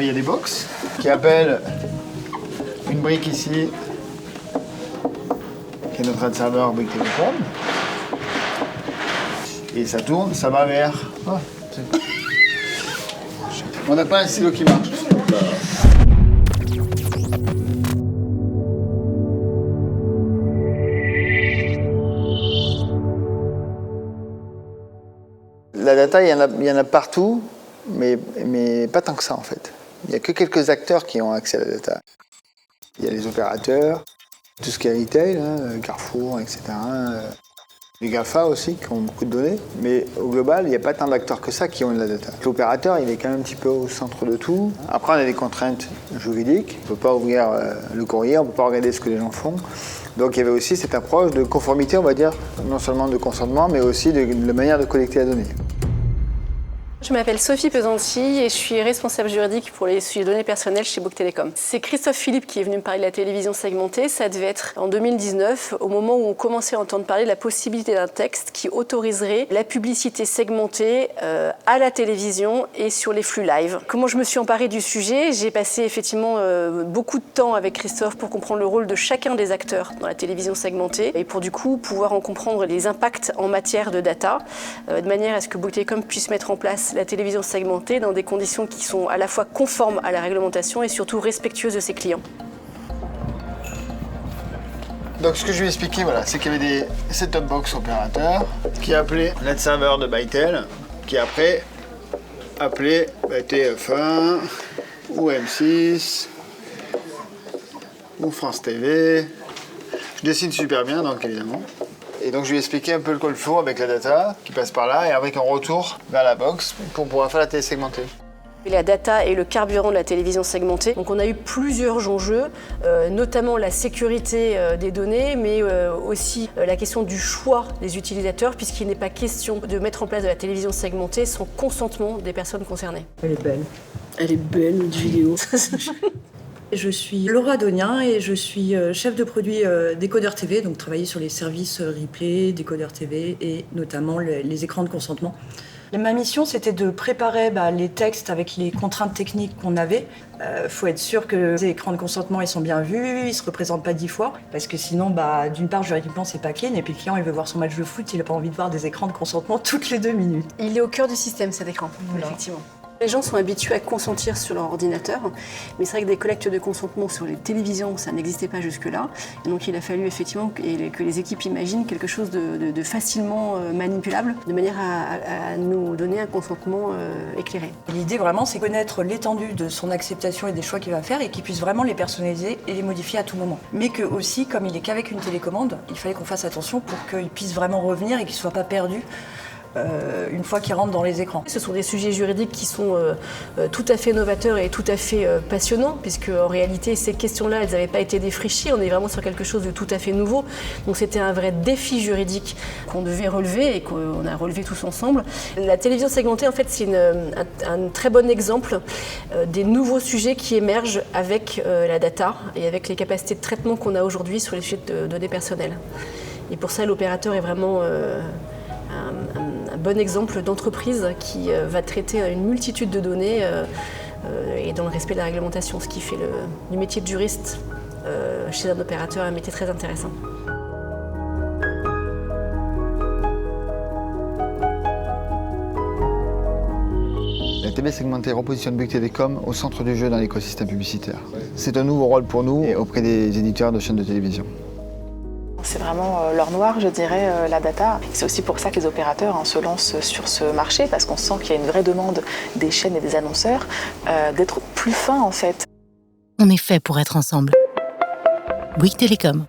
il y a des box qui appellent une brique ici, qui est notre adserveur Bouygues Telecom. Et ça tourne, ça va vers... Ah, on n'a pas un stylo qui marche. La data, il y en a partout, mais pas tant que ça en fait. Il n'y a que quelques acteurs qui ont accès à la data. Il y a les opérateurs, tout ce qui est retail, hein, Carrefour, etc. Les GAFA aussi, qui ont beaucoup de données. Mais au global, il n'y a pas tant d'acteurs que ça qui ont de la data. L'opérateur, il est quand même un petit peu au centre de tout. Après, on a des contraintes juridiques. On ne peut pas ouvrir le courrier, on ne peut pas regarder ce que les gens font. Donc il y avait aussi cette approche de conformité, on va dire, non seulement de consentement, mais aussi de la manière de collecter la donnée. Je m'appelle Sophie Pesanti et je suis responsable juridique pour les sujets de données personnelles chez Bouygues Telecom. C'est Christophe Philippe qui est venu me parler de la télévision segmentée. Ça devait être en 2019, au moment où on commençait à entendre parler de la possibilité d'un texte qui autoriserait la publicité segmentée à la télévision et sur les flux live. Comment je me suis emparée du sujet? J'ai passé effectivement beaucoup de temps avec Christophe pour comprendre le rôle de chacun des acteurs dans la télévision segmentée et pour du coup pouvoir en comprendre les impacts en matière de data, de manière à ce que Bouygues Telecom puisse mettre en place la télévision segmentée dans des conditions qui sont à la fois conformes à la réglementation et surtout respectueuses de ses clients. Donc ce que je lui ai expliqué, voilà, c'est qu'il y avait des set-top box opérateurs qui appelaient l'adserveur de Bytel, qui après appelait TF1 ou M6 ou France TV. Je dessine super bien, donc évidemment. Et donc je lui ai expliqué un peu le call flow avec la data qui passe par là et avec un retour vers la box pour pouvoir faire la télé segmentée. La data est le carburant de la télévision segmentée. Donc on a eu plusieurs enjeux, notamment la sécurité des données, mais aussi la question du choix des utilisateurs, puisqu'il n'est pas question de mettre en place de la télévision segmentée sans consentement des personnes concernées. Elle est belle. Elle est belle, notre vidéo. Je suis Laura Donien et je suis chef de produit Décodeur TV, donc travailler sur les services replay, Décodeur TV et notamment les écrans de consentement. Ma mission, c'était de préparer les textes avec les contraintes techniques qu'on avait. Faut être sûr que les écrans de consentement ils sont bien vus, ils se représentent pas 10 fois, parce que sinon, d'une part, juridiquement, c'est pas clean, et puis le client, il veut voir son match de foot, il a pas envie de voir des écrans de consentement toutes les 2 minutes. Il est au cœur du système, cet écran, voilà. Effectivement. Les gens sont habitués à consentir sur leur ordinateur, mais c'est vrai que des collectes de consentement sur les télévisions, ça n'existait pas jusque-là. Et donc il a fallu effectivement que les équipes imaginent quelque chose de facilement manipulable, de manière à nous donner un consentement éclairé. L'idée vraiment, c'est connaître l'étendue de son acceptation et des choix qu'il va faire et qu'il puisse vraiment les personnaliser et les modifier à tout moment. Mais que aussi, comme il est qu'avec une télécommande, il fallait qu'on fasse attention pour qu'il puisse vraiment revenir et qu'il ne soit pas perdu. Une fois qu'ils rentrent dans les écrans. Ce sont des sujets juridiques qui sont tout à fait novateurs et tout à fait passionnants, puisque en réalité ces questions-là, elles n'avaient pas été défrichées. On est vraiment sur quelque chose de tout à fait nouveau. Donc c'était un vrai défi juridique qu'on devait relever et qu'on a relevé tous ensemble. La télévision segmentée, en fait, c'est un très bon exemple des nouveaux sujets qui émergent avec la data et avec les capacités de traitement qu'on a aujourd'hui sur les sujets de données personnelles. Et pour ça, l'opérateur est vraiment un bon exemple d'entreprise qui va traiter une multitude de données et dans le respect de la réglementation, ce qui fait du métier de juriste chez un opérateur un métier très intéressant. La TV segmentée repositionne Bouygues Telecom au centre du jeu dans l'écosystème publicitaire. C'est un nouveau rôle pour nous et auprès des éditeurs de chaînes de télévision. C'est vraiment l'or noir, je dirais, la data. C'est aussi pour ça que les opérateurs se lancent sur ce marché, parce qu'on sent qu'il y a une vraie demande des chaînes et des annonceurs d'être plus fins en fait. On est fait pour être ensemble. Bouygues Telecom.